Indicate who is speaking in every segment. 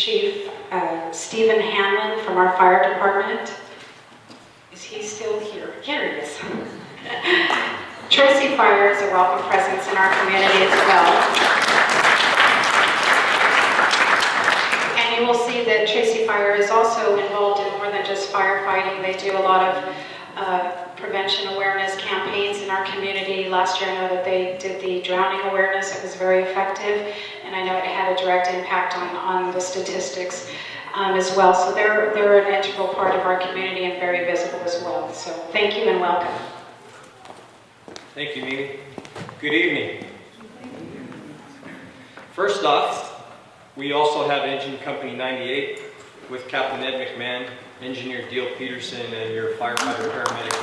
Speaker 1: Chief Steve Hanlon from our fire department. Is he still here? Here he is. Tracy Fire is a welcome presence in our community as well. And you will see that Tracy Fire is also involved in more than just firefighting. They do a lot of prevention awareness campaigns in our community. Last year I know that they did the drowning awareness. It was very effective, and I know it had a direct impact on the statistics as well. So they're an integral part of our community and very visible as well. So thank you and welcome.
Speaker 2: Thank you, Mimi. Good evening. First off, we also have Engine Company 98 with Captain Ed McMahon, Engineer Deal Peterson, and your firefighter paramedic.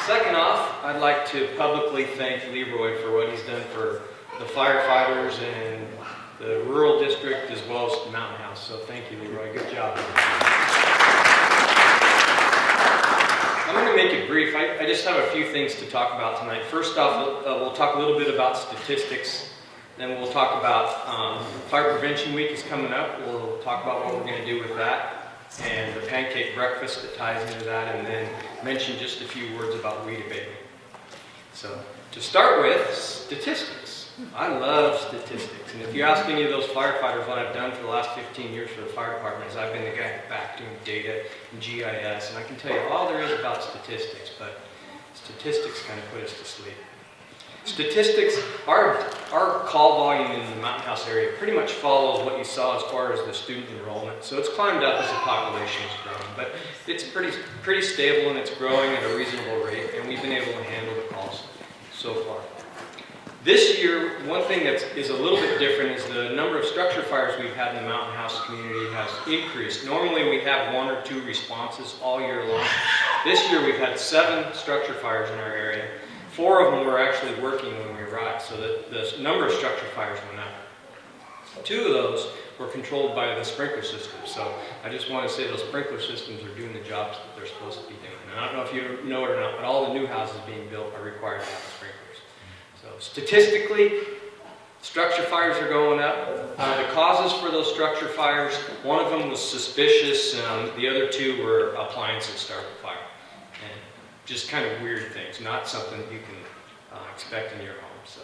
Speaker 2: Second off, I'd like to publicly thank Leroy for what he's done for the firefighters and the rural district as well as the Mountain House. So thank you, Leroy. Good job. I'm going to make it brief. I just have a few things to talk about tonight. First off, we'll talk a little bit about statistics. Then we'll talk about Fire Prevention Week is coming up. We'll talk about what we're going to do with that and the pancake breakfast that ties into that, and then mention just a few words about weed abatement. So to start with, statistics. I love statistics, and if you ask any of those firefighters what I've done for the last 15 years for the fire department is I've been the guy back doing data and GIS, and I can tell you all there is about statistics, but statistics kind of put us to sleep. Statistics, our call volume in the Mountain House area pretty much follows what you saw as far as the student enrollment. So it's climbed up as the population has grown, but it's pretty stable and it's growing at a reasonable rate, and we've been able to handle the calls so far. This year, one thing that is a little bit different is the number of structure fires we've had in the Mountain House community has increased. Normally we have 1 or 2 responses all year long. This year we've had 7 structure fires in our area. 4 of them were actually working when we arrived, so the number of structure fires went up. 2 of those were controlled by the sprinkler system, so I just want to say those sprinkler systems are doing the jobs that they're supposed to be doing. And I don't know if you know it or not, but all the new houses being built are required to have sprinklers. So statistically, structure fires are going up. The causes for those structure fires, one of them was suspicious, the other 2 were appliances started the fire. And just kind of weird things, not something that you can expect in your home. So,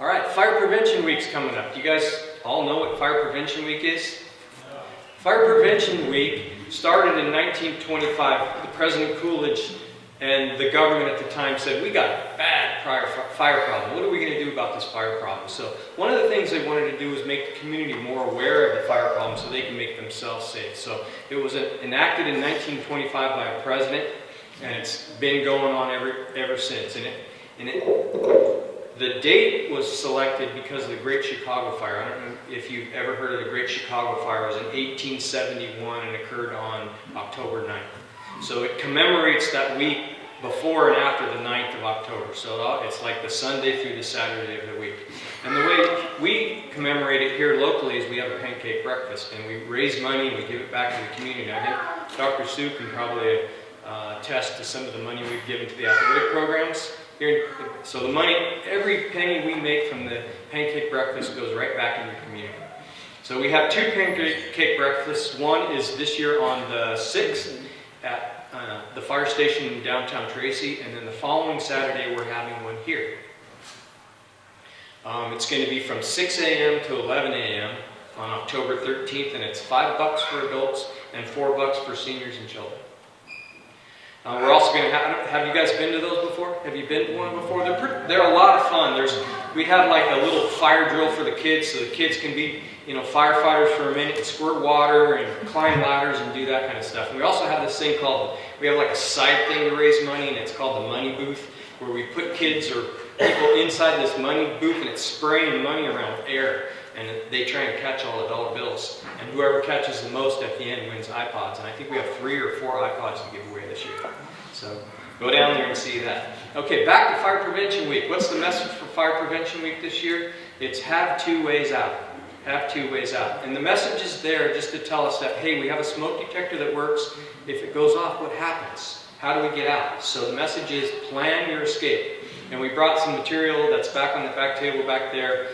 Speaker 2: all right, Fire Prevention Week's coming up. You guys all know what Fire Prevention Week is? No. Fire Prevention Week started in 1925. The President Coolidge and the government at the time said, we got a bad fire problem. What are we going to do about this fire problem? So one of the things they wanted to do was make the community more aware of the fire problem so they can make themselves safe. So it was enacted in 1925 by a president, and it's been going on ever since. The date was selected because of the Great Chicago Fire. I don't know if you've ever heard of the Great Chicago Fire. It was in 1871 and occurred on October 9th. So it commemorates that week before and after the 9th of October. So it's like the Sunday through the Saturday of the week. And the way we commemorate it here locally is we have a pancake breakfast, and we raise money and we give it back to the community. I think Dr. Sue can probably attest to some of the money we've given to the athletic programs. So the money, every penny we make from the pancake breakfast goes right back into the community. So we have 2 pancake breakfasts. One is this year on the 6th at the fire station in downtown Tracy, and then the following Saturday we're having one here. It's going to be from 6 a.m. to 11 a.m. on October 13th, and it's $5 for adults and $4 for seniors and children. We're also going to have you guys been to those before? Have you been to one before? They're a lot of fun. We have like a little fire drill for the kids, so the kids can be, firefighters for a minute and squirt water and climb ladders and do that kind of stuff. And we also have this thing we have like a side thing to raise money, and it's called the money booth, where we put kids or people inside this money booth, and it's spraying money around with air, and they try and catch all the dollar bills. And whoever catches the most at the end wins iPods. And I think we have 3 or 4 iPods to give away this year. So go down there and see that. Okay, back to Fire Prevention Week. What's the message for Fire Prevention Week this year? It's have 2 ways out. Have 2 ways out. And the message is there just to tell us that, hey, we have a smoke detector that works. If it goes off, what happens? How do we get out? So the message is plan your escape. And we brought some material that's back on the back table back there.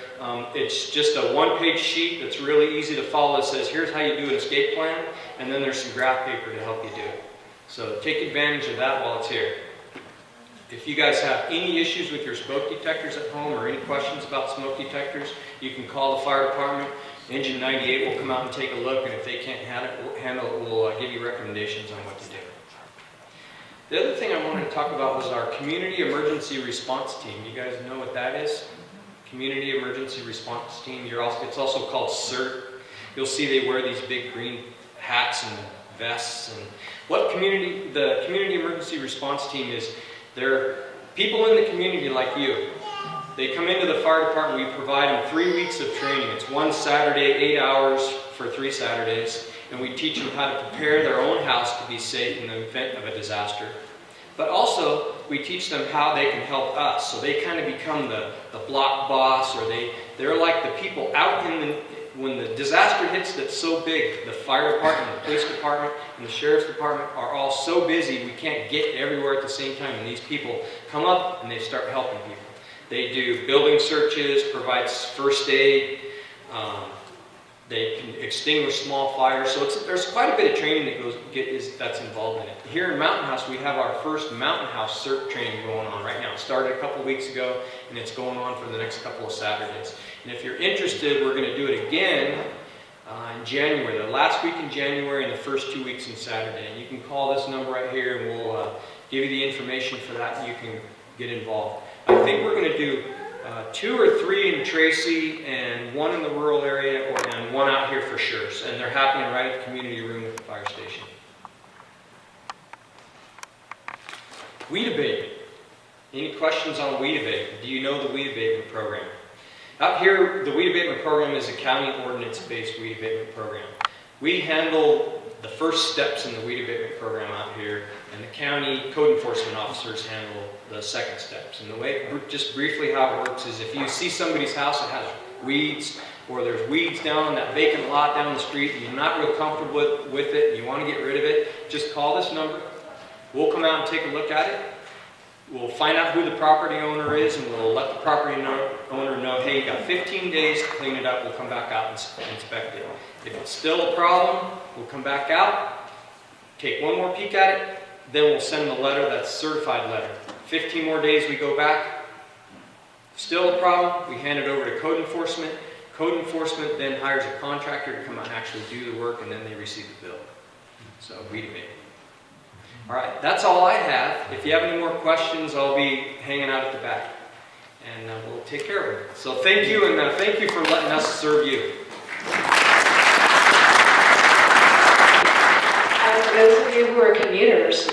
Speaker 2: It's just a one-page sheet that's really easy to follow. It says, here's how you do an escape plan, and then there's some graph paper to help you do it. So take advantage of that while it's here. If you guys have any issues with your smoke detectors at home or any questions about smoke detectors, you can call the fire department. Engine 98 will come out and take a look, and if they can't handle it, we'll give you recommendations on what to do. The other thing I wanted to talk about was our Community Emergency Response Team. You guys know what that is? Community Emergency Response Team. It's also called CERT. You'll see they wear these big green hats and vests. And what the Community Emergency Response Team is, they're people in the community like you. They come into the fire department. We provide them 3 weeks of training. It's one Saturday, 8 hours for 3 Saturdays. And we teach them how to prepare their own house to be safe in the event of a disaster. But also, we teach them how they can help us. So they kind of become the block boss, or they're like the people out when the disaster hits that's so big, the fire department, the police department, and the sheriff's department are all so busy we can't get everywhere at the same time. And these people come up and they start helping people. They do building searches, provides first aid. They can extinguish small fires. So there's quite a bit of training that's involved in it. Here in Mountain House, we have our first Mountain House CERT training going on right now. It started a couple weeks ago, and it's going on for the next couple of Saturdays. And if you're interested, we're going to do it again in January, the last week in January and the first 2 weeks in Saturday. And you can call this number right here, and we'll give you the information for that, and you can get involved. I think we're going to do 2 or 3 in Tracy and 1 in the rural area, and 1 out here for sure. And they're happening right at the community room at the fire station. Weed abatement. Any questions on weed abatement? Do you know the weed abatement program? Out here, the weed abatement program is a county ordinance-based weed abatement program. We handle the first steps in the weed abatement program out here, and the county code enforcement officers handle the second steps. And the way, just briefly how it works is if you see somebody's house that has weeds, or there's weeds down on that vacant lot down the street, and you're not real comfortable with it, and you want to get rid of it, just call this number. We'll come out and take a look at it. We'll find out who the property owner is, and we'll let the property owner know, hey, you got 15 days to clean it up. We'll come back out and inspect it. If it's still a problem, we'll come back out, take one more peek at it, then we'll send the letter, that's a certified letter. 15 more days we go back. Still a problem, we hand it over to code enforcement. Code enforcement then hires a contractor to come out and actually do the work, and then they receive the bill. So weed abatement. All right, that's all I have. If you have any more questions, I'll be hanging out at the back, and we'll take care of it. So thank you, and thank you for letting us serve you.
Speaker 1: For those of you who are commuters,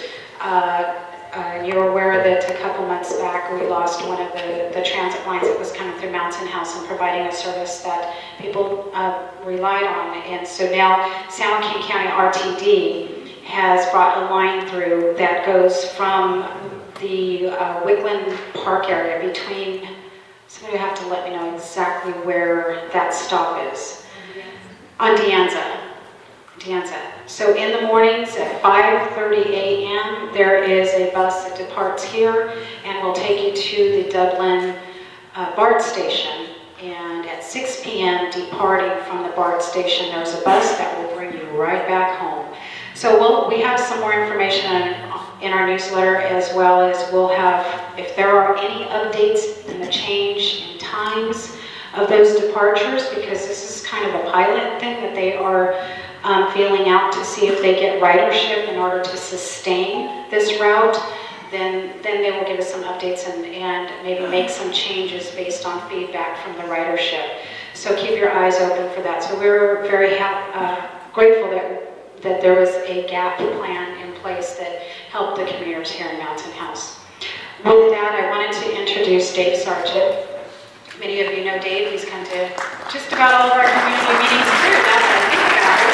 Speaker 1: you're aware that a couple months back we lost one of the transit lines that was coming through Mountain House and providing a service that people relied on. And so now San Joaquin County RTD has brought a line through that goes from the Wigland Park area between, somebody will have to let me know exactly where that stop is. On Dianza. So in the mornings at 5:30 a.m. there is a bus that departs here and will take you to the Dublin BART station. And at 6 p.m. departing from the BART station, there's a bus that will bring you right back home. So we have some more information in our newsletter, as well as we'll have, if there are any updates in the change in times of those departures, because this is kind of a pilot thing that they are feeling out to see if they get ridership in order to sustain this route, then they will give us some updates and maybe make some changes based on feedback from the ridership. So keep your eyes open for that. So we're very grateful that there was a gap plan in place that helped the commuters here in Mountain House. With that, I wanted to introduce Dave Sargent. Many of you know Dave. He's come to just about all of our community meetings too, now that I think about it.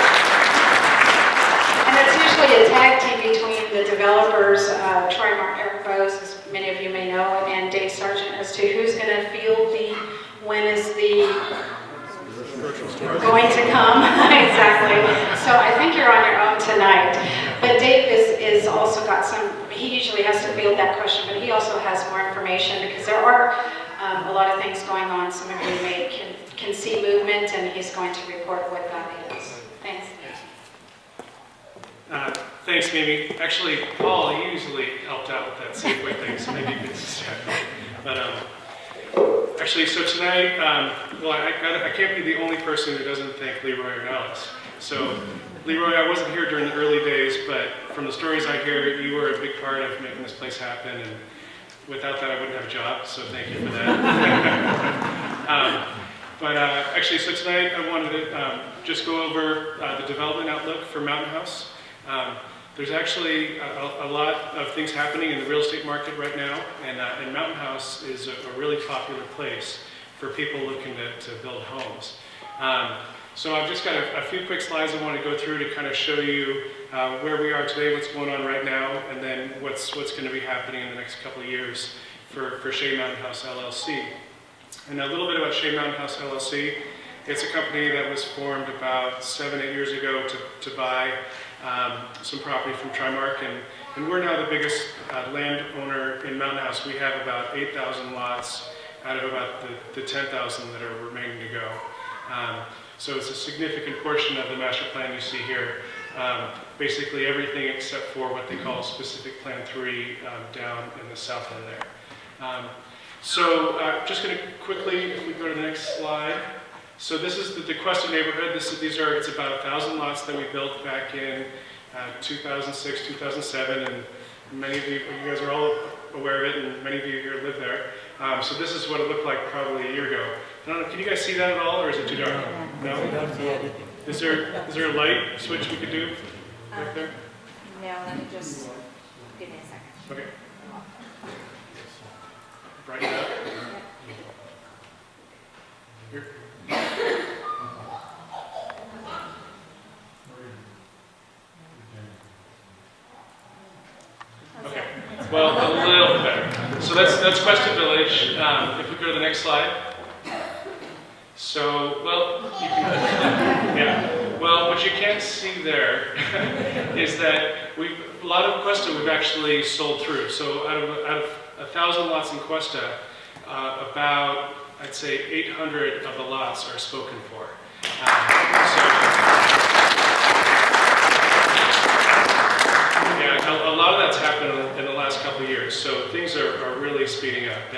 Speaker 1: And it's usually a tag team between the developers, Troy Mark, Eric Bose, as many of you may know, and Dave Sargent, as to who's going to field when is the going to come. Exactly. So I think you're on your own tonight. But Dave is also got some he usually has to field that question, but he also has more information because there are a lot of things going on. Some of you may can see movement, and he's going to report what that is. Thanks.
Speaker 3: Thanks, Mimi. Actually, Paul usually helped out with that Safeway thing, so maybe you could start. But actually, so tonight, well, I can't be the only person who doesn't thank Leroy Ornellas. So, Leroy, I wasn't here during the early days, but from the stories I hear, you were a big part of making this place happen, and without that, I wouldn't have a job, so thank you for that. Actually, so tonight I wanted to just go over the development outlook for Mountain House. There's actually a lot of things happening in the real estate market right now, and Mountain House is a really popular place for people looking to build homes. So I've just got a few quick slides I want to go through to kind of show you where we are today, what's going on right now, and then what's going to be happening in the next couple of years for Shea Mountain House LLC. And a little bit about Shea Mountain House LLC. It's a company that was formed about 7-8 years ago to buy some property from Trimark, and we're now the biggest landowner in Mountain House. We have about 8,000 lots out of about the 10,000 that are remaining to go. So it's a significant portion of the master plan you see here. Basically everything except for what they call Specific Plan 3 down in the south end there. Just going to quickly, if we go to the next slide. So this is the Cuesta neighborhood. It's about 1,000 lots that we built back in 2006, 2007, and many of you guys are all aware of it, and many of you here live there. So this is what it looked like probably a year ago. I don't know, can you guys see that at all, or is it too dark? No? Is there a light switch we could do right there?
Speaker 4: No, let me just give me a second.
Speaker 3: Okay. Brighten it up. Here. Okay. Well, a little bit better. So that's Cuesta Village. If we go to the next slide. So, well, you can, yeah. Well, what you can't see there is that a lot of Cuesta we've actually sold through. So out of 1,000 lots in Cuesta, about, I'd say 800 of the lots are spoken for. A lot of that's happened in the last couple of years, so things are really speeding up.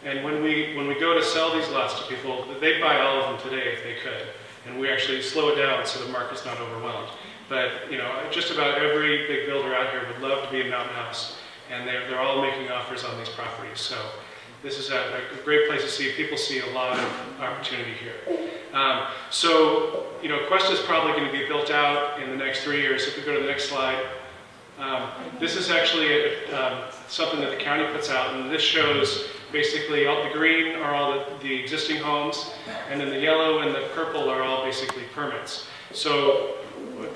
Speaker 3: And when we go to sell these lots to people, they'd buy all of them today if they could, and we actually slow it down so the market's not overwhelmed. But just about every big builder out here would love to be in Mountain House, and they're all making offers on these properties. So this is a great place to see. People see a lot of opportunity here. Cuesta is probably going to be built out in the next 3 years. If we go to the next slide. This is actually something that the county puts out, and this shows basically all the green are all the existing homes, and then the yellow and the purple are all basically permits. So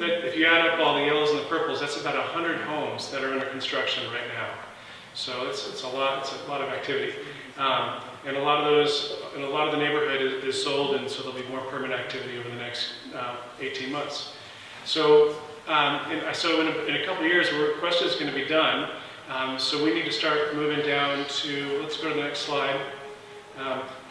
Speaker 3: if you add up all the yellows and the purples, that's about 100 homes that are under construction right now. So it's a lot of activity, and a lot of the neighborhood is sold, and so there'll be more permanent activity over the next 18 months. So in a couple of years, Cuesta is going to be done. So we need to start moving down to, let's go to the next slide.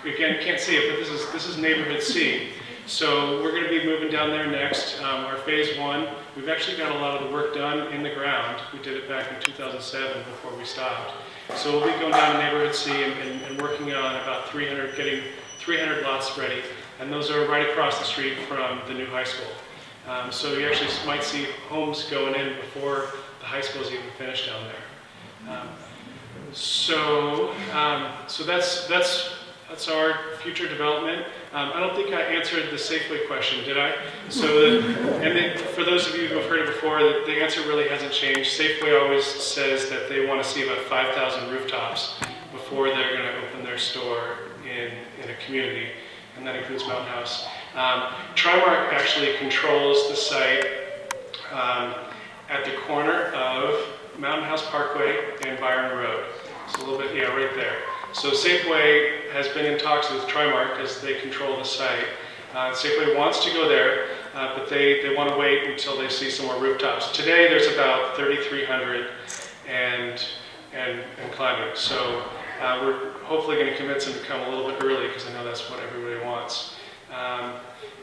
Speaker 3: Again, you can't see it, but this is neighborhood C. So we're going to be moving down there next. Our phase 1, we've actually got a lot of the work done in the ground. We did it back in 2007 before we stopped. So we'll be going down to neighborhood C and working on about getting 300 lots ready. And those are right across the street from the new high school. So you actually might see homes going in before the high school is even finished down there. So that's our future development. I don't think I answered the Safeway question, did I? For those of you who have heard it before, the answer really hasn't changed. Safeway always says that they want to see about 5,000 rooftops before they're going to open their store in a community, and that includes Mountain House. Trimark actually controls the site at the corner of Mountain House Parkway and Byron Road. So a little bit, right there. So Safeway has been in talks with Trimark as they control the site. Safeway wants to go there, but they want to wait until they see some more rooftops. Today there's about 3,300, and climbing. So we're hopefully going to convince them to come a little bit early because I know that's what everybody wants.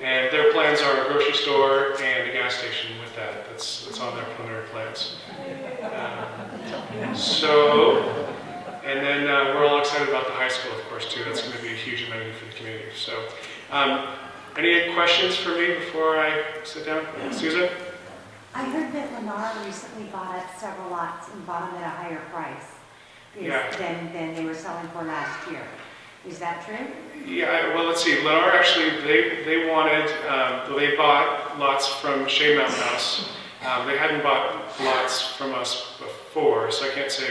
Speaker 3: And their plans are a grocery store and a gas station with that. That's on their preliminary plans. And then we're all excited about the high school, of course, too. That's going to be a huge amenity for the community. So, any questions for me before I sit down? Susan?
Speaker 5: I heard that Lennar recently bought up several lots and bought them at a higher price than they were selling for last year. Is that true?
Speaker 3: Yeah, well, let's see. Lennar actually, they bought lots from Shea Mountain House. They hadn't bought lots from us before, so I can't say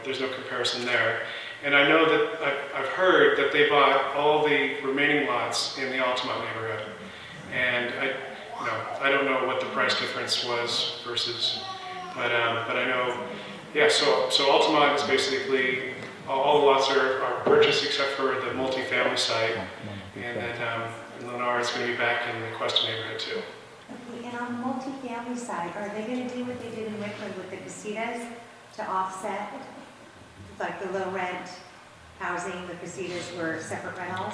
Speaker 3: there's no comparison there. And I know that I've heard that they bought all the remaining lots in the Altamont neighborhood. And I don't know what the price difference was versus, but I know, yeah. So Altamont is basically all the lots are purchased except for the multifamily site, and then Lennar is going to be back in the Cuesta neighborhood too.
Speaker 5: Okay, and on the multifamily side, are they going to do what they did in Wickland with the casitas to offset, like the low rent housing, the casitas were separate rentals?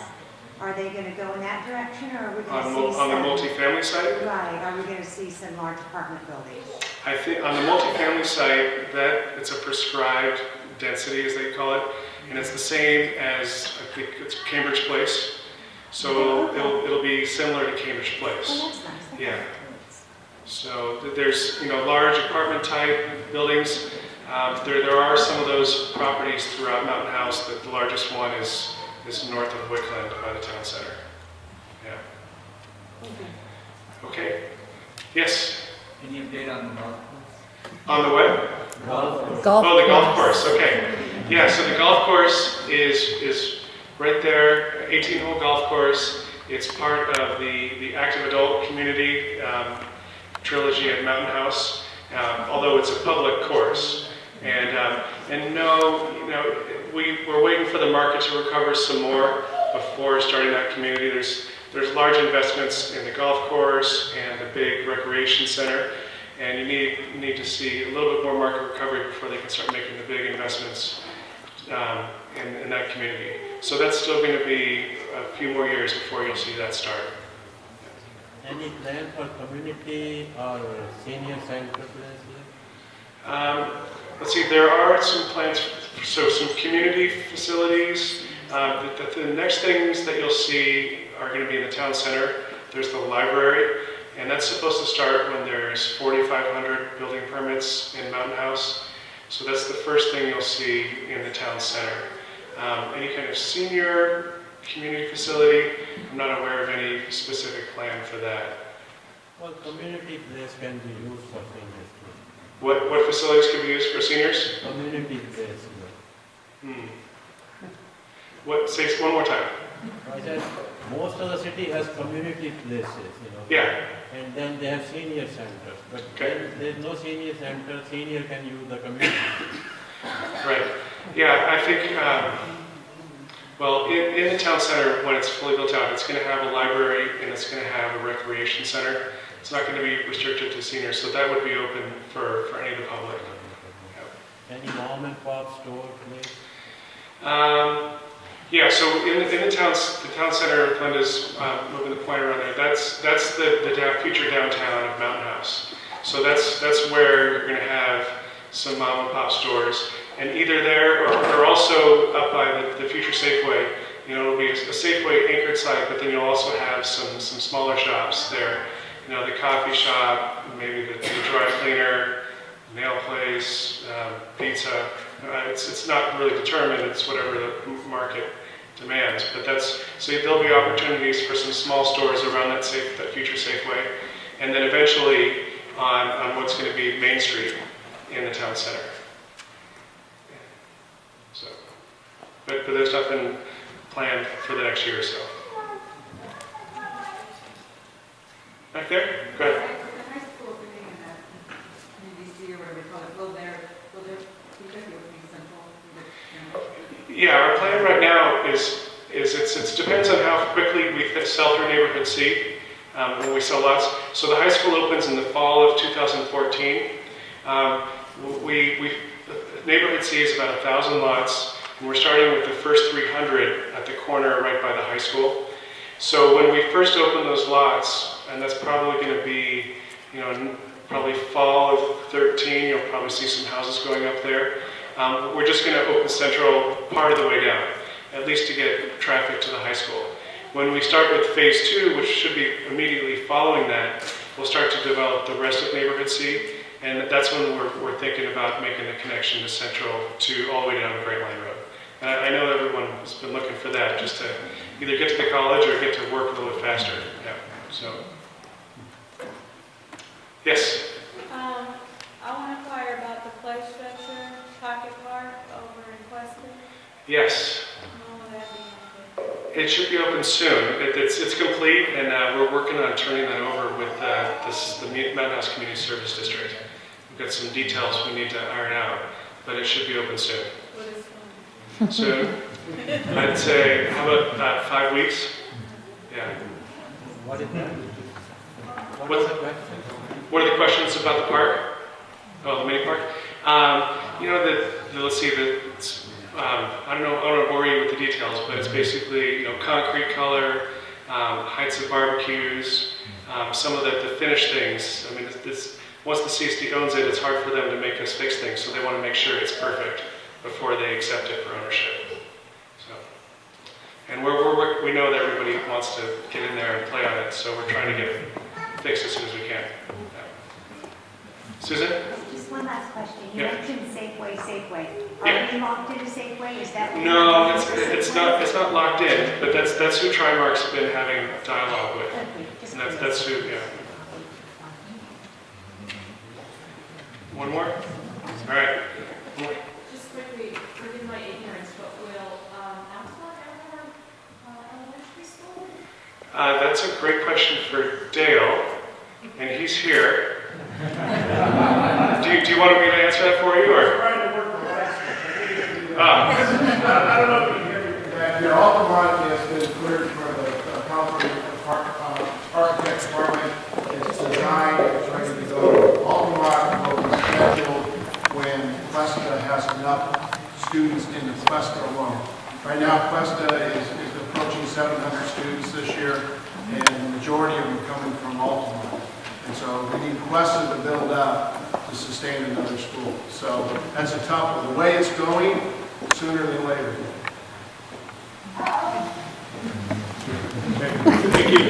Speaker 5: Are they going to go in that direction, or are we going to see
Speaker 3: on the multifamily site?
Speaker 5: Right, are we going to see some large apartment buildings?
Speaker 3: I think on the multifamily site, that it's a prescribed density, as they call it, and it's the same as, I think it's Cambridge Place. So it'll be similar to Cambridge Place.
Speaker 5: Oh, that's nice.
Speaker 3: Yeah. So there's large apartment type buildings. There are some of those properties throughout Mountain House. The largest one is north of Wickland by the town center. Yeah. Okay. Yes.
Speaker 6: Any update on the golf course?
Speaker 3: On the what?
Speaker 7: Golf
Speaker 3: the golf course. Okay. Yeah. So the golf course is right there. 18-hole golf course. It's part of the active adult community trilogy at Mountain House. Although it's a public course, and no, we're waiting for the market to recover some more before starting that community. There's large investments in the golf course and the big recreation center, and you need to see a little bit more market recovery before they can start making the big investments in that community. So that's still going to be a few more years before you'll see that start.
Speaker 6: Any plan for community or senior center plans here?
Speaker 3: Let's see, there are some plans, so some community facilities. The next things that you'll see are going to be in the town center. There's the library, and that's supposed to start when there's 4,500 building permits in Mountain House. So that's the first thing you'll see in the town center. Any kind of senior community facility, I'm not aware of any specific plan for that.
Speaker 6: Well, community place can be used for seniors.
Speaker 3: What facilities can be used for seniors?
Speaker 6: Community place.
Speaker 3: Say it one more time.
Speaker 6: I said most of the city has community places,
Speaker 3: Yeah.
Speaker 6: And then they have senior centers. But
Speaker 3: Okay.
Speaker 6: when there's no senior center, senior can use the community.
Speaker 3: Right. Yeah, I think, in the town center, when it's fully built out, it's going to have a library and it's going to have a recreation center. It's not going to be restricted to seniors, so that would be open for any of the public.
Speaker 6: Any mom and pop store place?
Speaker 3: Yeah, so in the town center, Glenda's moving the pointer on there. That's the future downtown of Mountain House. So that's where you're going to have some mom and pop stores, and either there or also up by the future Safeway. It'll be a Safeway anchored site, but then you'll also have some smaller shops there. The coffee shop, maybe the dry cleaner, nail place, pizza. It's not really determined. It's whatever the market demands. But so there'll be opportunities for some small stores around that future Safeway, and then eventually on what's going to be Main Street in the town center. So, but there's nothing planned for the next year or so. Back there? Go ahead.
Speaker 8: The high school opening in UBC or whatever we call it, will there be opening central?
Speaker 3: Yeah, our plan right now is it depends on how quickly we sell through neighborhood C when we sell lots. So the high school opens in the fall of 2014. Neighborhood C is about 1,000 lots, and we're starting with the first 300 at the corner right by the high school. So when we first open those lots, and that's probably going to be, probably fall of 13, you'll probably see some houses going up there. We're just going to open Central part of the way down, at least to get traffic to the high school. When we start with phase 2, which should be immediately following that, we'll start to develop the rest of Neighborhood C, and that's when we're thinking about making the connection to Central to all the way down to Great Line Road. And I know everyone has been looking for that, just to either get to the college or get to work a little bit faster. Yeah. So, yes.
Speaker 7: I want to inquire about the play structure, pocket park over in Cuesta.
Speaker 3: Yes.
Speaker 7: When will that be open?
Speaker 3: It should be open soon. It's complete, and we're working on turning that over with the Mountain House Community Service District. We've got some details we need to iron out, but it should be open soon.
Speaker 7: What is
Speaker 3: Soon? I'd say, how about 5 weeks? Yeah.
Speaker 6: What is that?
Speaker 3: What's the question? What are the questions about the park? Oh, the mini park? Let's see, I don't want to bore you with the details, but it's basically, concrete color, heights of barbecues, some of the finished things. I mean, once the CSD owns it, it's hard for them to make us fix things, so they want to make sure it's perfect before they accept it for ownership. So, and we know that everybody wants to get in there and play on it, so we're trying to get it fixed as soon as we can. Yeah. Susan?
Speaker 5: Just one last question. You
Speaker 3: Yeah.
Speaker 5: mentioned Safeway. Are
Speaker 3: Yeah.
Speaker 5: we locked into Safeway? Is that what
Speaker 3: No, it's not locked in, but that's who Trimark's been having dialogue with,
Speaker 5: Okay, just
Speaker 3: and that's who. Yeah. One more. All right.
Speaker 8: Just quickly, forgive my ignorance, but will Altamont ever have elementary school?
Speaker 3: That's a great question for Dale, and he's here. Do you want me to answer that for you, or?
Speaker 9: I don't know if you can hear me back here. Altamont has been cleared for the architect department. It's designed, it's ready to go. Altamont will be scheduled when Cuesta has enough students in the Cuesta alone. Right now, Cuesta is approaching 700 students this year, and the majority of them coming from Altamont. And so we need Cuesta to build up to sustain another school. So that's a tough one. The way it's going, sooner than later.
Speaker 3: Thank you.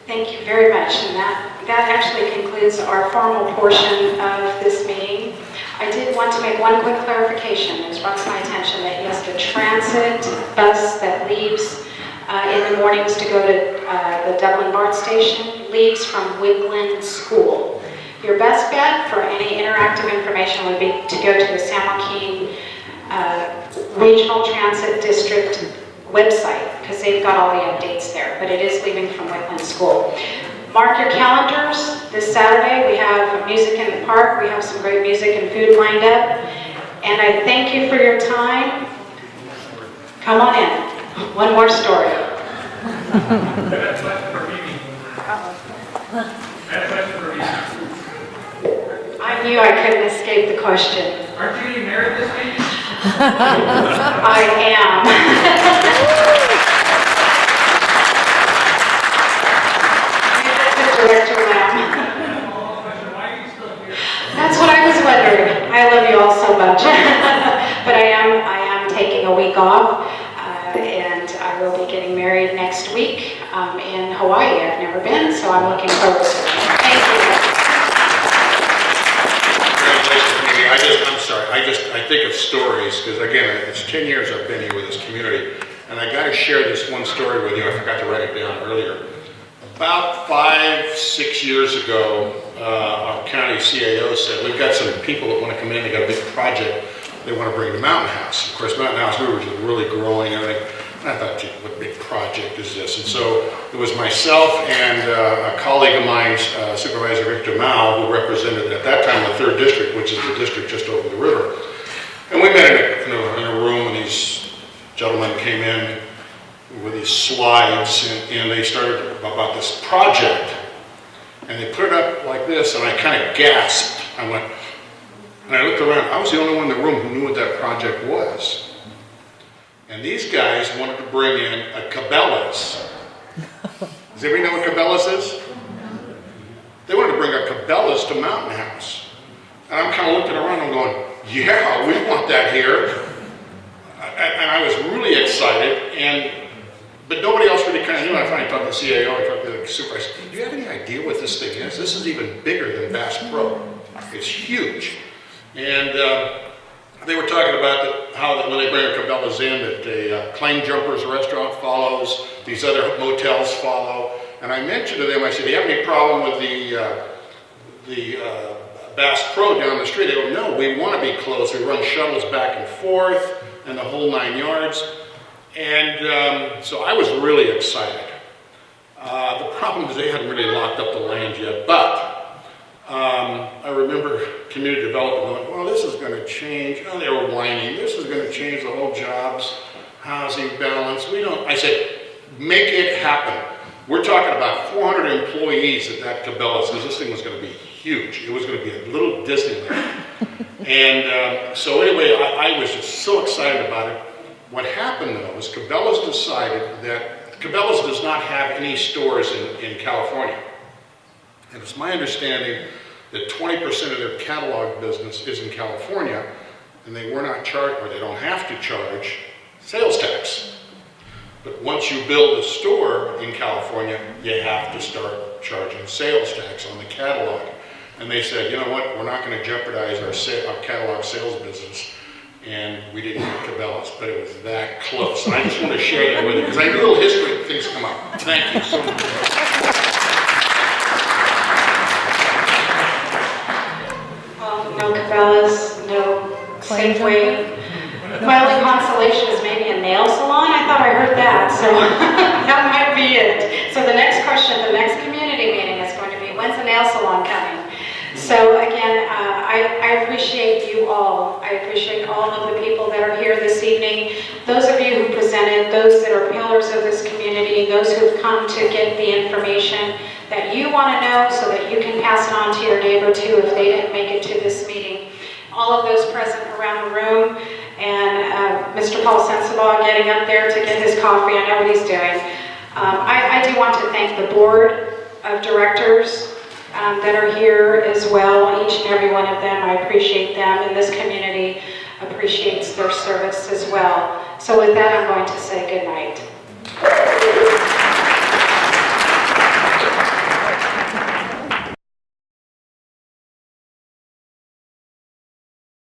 Speaker 1: Thank you very much, and that actually concludes our formal portion of this meeting. I did want to make one quick clarification. It was brought to my attention that yes, the transit bus that leaves in the mornings to go to the Dublin BART station leaves from Wigland School. Your best bet for any interactive information would be to go to the San Joaquin Regional Transit District website, because they've got all the updates there, but it is leaving from Wigland School. Mark your calendars. This Saturday we have music in the park. We have some great music and food lined up. And I thank you for your time. Come on in. One more story. I knew I couldn't escape the question.
Speaker 8: Aren't you getting married this week?
Speaker 1: I am. Director Lamb. That's what I was wondering. I love you all so much. But I am taking a week off, and I will be getting married next week in Hawaii. I've never been, so I'm looking forward to it. Thank you.
Speaker 10: I'm sorry, I think of stories, because again, it's 10 years I've been here with this community, and I got to share this one story with you. I forgot to write it down earlier. About 5-6 years ago, our county CAO said, we've got some people that want to come in, they got a big project they want to bring to Mountain House. Of course, Mountain House, we were just really growing and everything. And I thought, gee, what big project is this? And so it was myself and a colleague of mine, Supervisor Victor Mao, who represented at that time the 3rd District, which is the district just over the river. And we met in a room, and these gentlemen came in with these slides, and they started about this project, and they put it up like this, and I kind of gasped. I went, and I looked around. I was the only one in the room who knew what that project was. And these guys wanted to bring in a Cabela's. Does anybody know what Cabela's is? They wanted to bring a Cabela's to Mountain House. And I'm kind of looking around and going, yeah, we want that here. And I was really excited, but nobody else really kind of knew. I finally talked to the CAO, I talked to the supervisor. Do you have any idea what this thing is? This is even bigger than Bass Pro. It's huge. And they were talking about how that when they bring a Cabela's in, that a Claim Jumpers restaurant follows, these other motels follow. And I mentioned to them, I said, do you have any problem with the Bass Pro down the street? They go, no, we want to be close. We run shuttles back and forth and the whole 9 yards. And so I was really excited. The problem is they hadn't really locked up the land yet, but I remember community development going, well, this is going to change. Oh, they were whining. This is going to change the whole jobs, housing balance. I said, make it happen. We're talking about 400 employees at that Cabela's, because this thing was going to be huge. It was going to be a little Disneyland. And so anyway, I was just so excited about it. What happened though is Cabela's decided that Cabela's does not have any stores in California. And it's my understanding that 20% of their catalog business is in California, and they were not charged, or they don't have to charge, sales tax. But once you build a store in California, you have to start charging sales tax on the catalog. And they said, you know what, we're not going to jeopardize our catalog sales business. And we didn't get Cabela's, but it was that close. And I just want to share that with you, because I have a little history of things come up. Thank you so much.
Speaker 1: No Cabela's, no Safeway. My only consolation is maybe a nail salon. I thought I heard that, so that might be it. So the next question at the next community meeting is going to be, when's the nail salon coming? So again, I appreciate you all. I appreciate all of the people that are here this evening. Those of you who presented, those that are pillars of this community, those who have come to get the information that you want to know so that you can pass it on to your neighbor too if they didn't make it to this meeting. All of those present around the room, and Mr. Paul Sensabaugh getting up there to get his coffee. I know what he's doing. I do want to thank the board of directors that are here as well, each and every one of them. I appreciate them, and this community appreciates their service as well. So with that, I'm going to say good night.